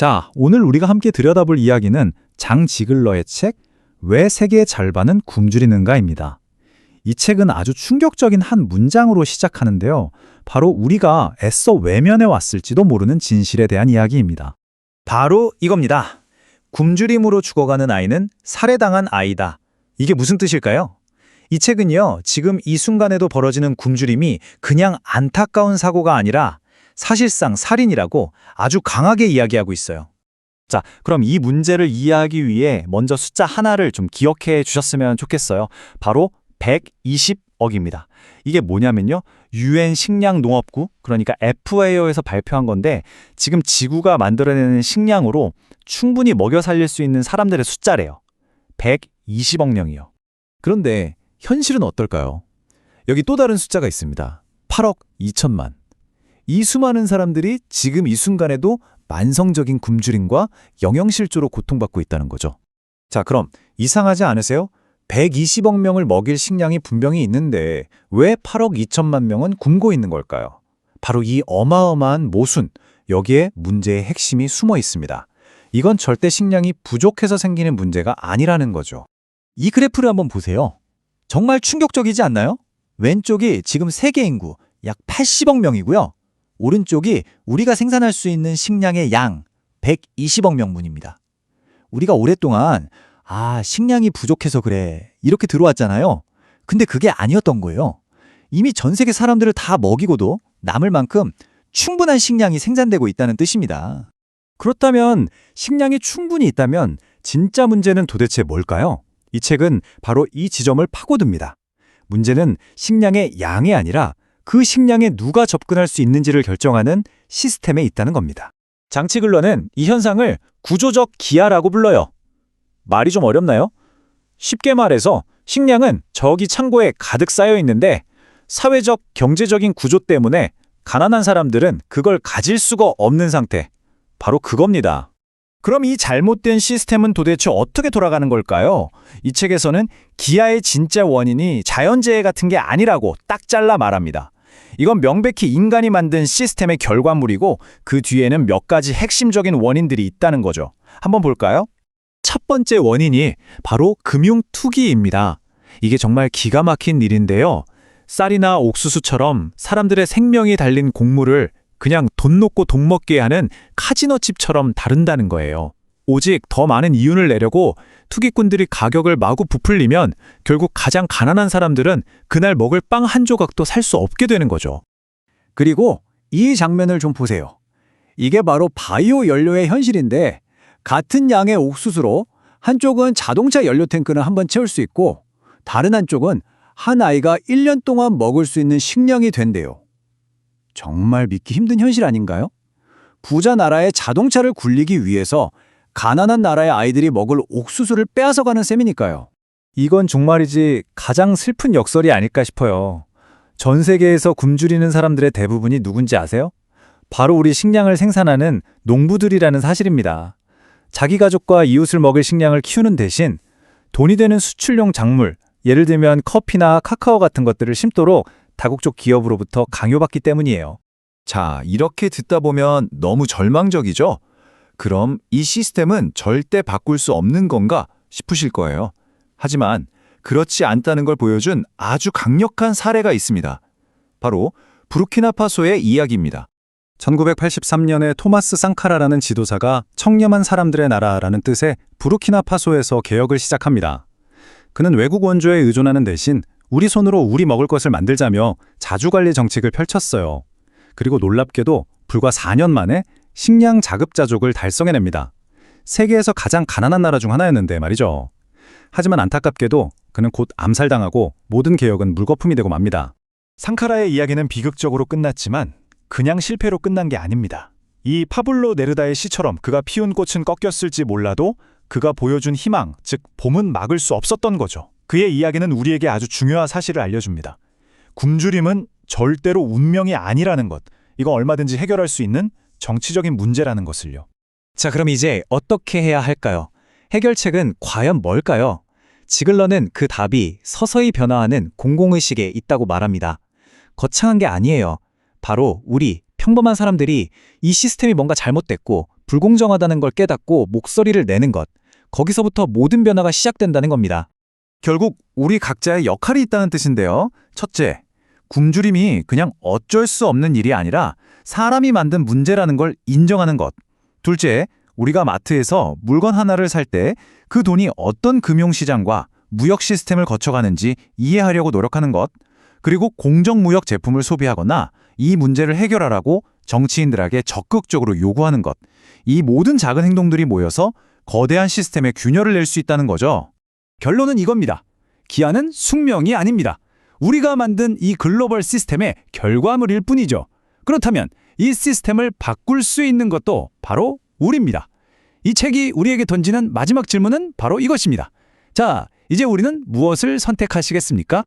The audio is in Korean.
자, 오늘 우리가 함께 들여다볼 이야기는 장 지글러의 책 왜 세계의 절반은 굶주리는가입니다. 이 책은 아주 충격적인 한 문장으로 시작하는데요. 바로 우리가 애써 외면해 왔을지도 모르는 진실에 대한 이야기입니다. 바로 이겁니다. 굶주림으로 죽어가는 아이는 살해당한 아이다. 이게 무슨 뜻일까요? 이 책은요, 지금 이 순간에도 벌어지는 굶주림이 그냥 안타까운 사고가 아니라 사실상 살인이라고 아주 강하게 이야기하고 있어요. 자, 그럼 이 문제를 이해하기 위해 먼저 숫자 하나를 좀 기억해 주셨으면 좋겠어요. 바로 120억입니다. 이게 뭐냐면요. UN 식량농업국, 그러니까 FAO에서 발표한 건데 지금 지구가 만들어내는 식량으로 충분히 먹여 살릴 수 있는 사람들의 숫자래요. 120억 명이요. 그런데 현실은 어떨까요? 여기 또 다른 숫자가 있습니다. 8억 2천만. 이 수많은 사람들이 지금 이 순간에도 만성적인 굶주림과 영양실조로 고통받고 있다는 거죠. 자, 그럼 이상하지 않으세요? 120억 명을 먹일 식량이 분명히 있는데 왜 8억 2천만 명은 굶고 있는 걸까요? 바로 이 어마어마한 모순, 여기에 문제의 핵심이 숨어 있습니다. 이건 절대 식량이 부족해서 생기는 문제가 아니라는 거죠. 이 그래프를 한번 보세요. 정말 충격적이지 않나요? 왼쪽이 지금 세계 인구 약 80억 명이고요. 오른쪽이 우리가 생산할 수 있는 식량의 양 120억 명분입니다. 우리가 오랫동안 식량이 부족해서 그래 이렇게 들어왔잖아요. 근데 그게 아니었던 거예요. 이미 전 세계 사람들을 다 먹이고도 남을 만큼 충분한 식량이 생산되고 있다는 뜻입니다. 그렇다면 식량이 충분히 있다면 진짜 문제는 도대체 뭘까요? 이 책은 바로 이 지점을 파고듭니다. 문제는 식량의 양이 아니라 그 식량에 누가 접근할 수 있는지를 결정하는 시스템에 있다는 겁니다. 장치글러는 이 현상을 구조적 기아라고 불러요. 말이 좀 어렵나요? 쉽게 말해서 식량은 저기 창고에 가득 쌓여 있는데 사회적, 경제적인 구조 때문에 가난한 사람들은 그걸 가질 수가 없는 상태. 바로 그겁니다. 그럼 이 잘못된 시스템은 도대체 어떻게 돌아가는 걸까요? 이 책에서는 기아의 진짜 원인이 자연재해 같은 게 아니라고 딱 잘라 말합니다. 이건 명백히 인간이 만든 시스템의 결과물이고 그 뒤에는 몇 가지 핵심적인 원인들이 있다는 거죠. 한번 볼까요? 첫 번째 원인이 바로 금융 투기입니다. 이게 정말 기가 막힌 일인데요. 쌀이나 옥수수처럼 사람들의 생명이 달린 곡물을 그냥 돈 놓고 돈 먹게 하는 카지노칩처럼 다룬다는 거예요. 오직 더 많은 이윤을 내려고 투기꾼들이 가격을 마구 부풀리면 결국 가장 가난한 사람들은 그날 먹을 빵 한 조각도 살 수 없게 되는 거죠. 그리고 이 장면을 좀 보세요. 이게 바로 바이오 연료의 현실인데 같은 양의 옥수수로 한쪽은 자동차 연료 탱크는 한번 채울 수 있고 다른 한쪽은 한 아이가 1년 동안 먹을 수 있는 식량이 된대요. 정말 믿기 힘든 현실 아닌가요? 부자 나라의 자동차를 굴리기 위해서 가난한 나라의 아이들이 먹을 옥수수를 빼앗아가는 셈이니까요. 이건 정말이지 가장 슬픈 역설이 아닐까 싶어요. 전 세계에서 굶주리는 사람들의 대부분이 누군지 아세요? 바로 우리 식량을 생산하는 농부들이라는 사실입니다. 자기 가족과 이웃을 먹일 식량을 키우는 대신 돈이 되는 수출용 작물, 예를 들면 커피나 카카오 같은 것들을 심도록 다국적 기업으로부터 강요받기 때문이에요. 자, 이렇게 듣다 보면 너무 절망적이죠? 그럼 이 시스템은 절대 바꿀 수 없는 건가 싶으실 거예요. 하지만 그렇지 않다는 걸 보여준 아주 강력한 사례가 있습니다. 바로 부르키나파소의 이야기입니다. 1983년에 토마스 상카라라는 지도자가 청렴한 사람들의 나라라는 뜻의 부르키나파소에서 개혁을 시작합니다. 그는 외국 원조에 의존하는 대신 우리 손으로 우리 먹을 것을 만들자며 자주관리 정책을 펼쳤어요. 그리고 놀랍게도 불과 4년 만에 식량 자급자족을 달성해냅니다. 세계에서 가장 가난한 나라 중 하나였는데 말이죠. 하지만 안타깝게도 그는 곧 암살당하고 모든 개혁은 물거품이 되고 맙니다. 상카라의 이야기는 비극적으로 끝났지만 그냥 실패로 끝난 게 아닙니다. 이 파블로 네르다의 시처럼 그가 피운 꽃은 꺾였을지 몰라도 그가 보여준 희망, 즉 봄은 막을 수 없었던 거죠. 그의 이야기는 우리에게 아주 중요한 사실을 알려줍니다. 굶주림은 절대로 운명이 아니라는 것, 이거 얼마든지 해결할 수 있는 정치적인 문제라는 것을요. 자, 그럼 이제 어떻게 해야 할까요? 해결책은 과연 뭘까요? 지글러는 그 답이 서서히 변화하는 공공의식에 있다고 말합니다. 거창한 게 아니에요. 바로 우리 평범한 사람들이 이 시스템이 뭔가 잘못됐고 불공정하다는 걸 깨닫고 목소리를 내는 것. 거기서부터 모든 변화가 시작된다는 겁니다. 결국 우리 각자의 역할이 있다는 뜻인데요. 첫째, 굶주림이 그냥 어쩔 수 없는 일이 아니라 사람이 만든 문제라는 걸 인정하는 것. 둘째, 우리가 마트에서 물건 하나를 살 때 그 돈이 어떤 금융시장과 무역 시스템을 거쳐가는지 이해하려고 노력하는 것. 그리고 공정무역 제품을 소비하거나 이 문제를 해결하라고 정치인들에게 적극적으로 요구하는 것. 이 모든 작은 행동들이 모여서 거대한 시스템의 균열을 낼 수 있다는 거죠. 결론은 이겁니다. 기아는 숙명이 아닙니다. 우리가 만든 이 글로벌 시스템의 결과물일 뿐이죠. 그렇다면 이 시스템을 바꿀 수 있는 것도 바로 우리입니다. 이 책이 우리에게 던지는 마지막 질문은 바로 이것입니다. 자, 이제 우리는 무엇을 선택하시겠습니까?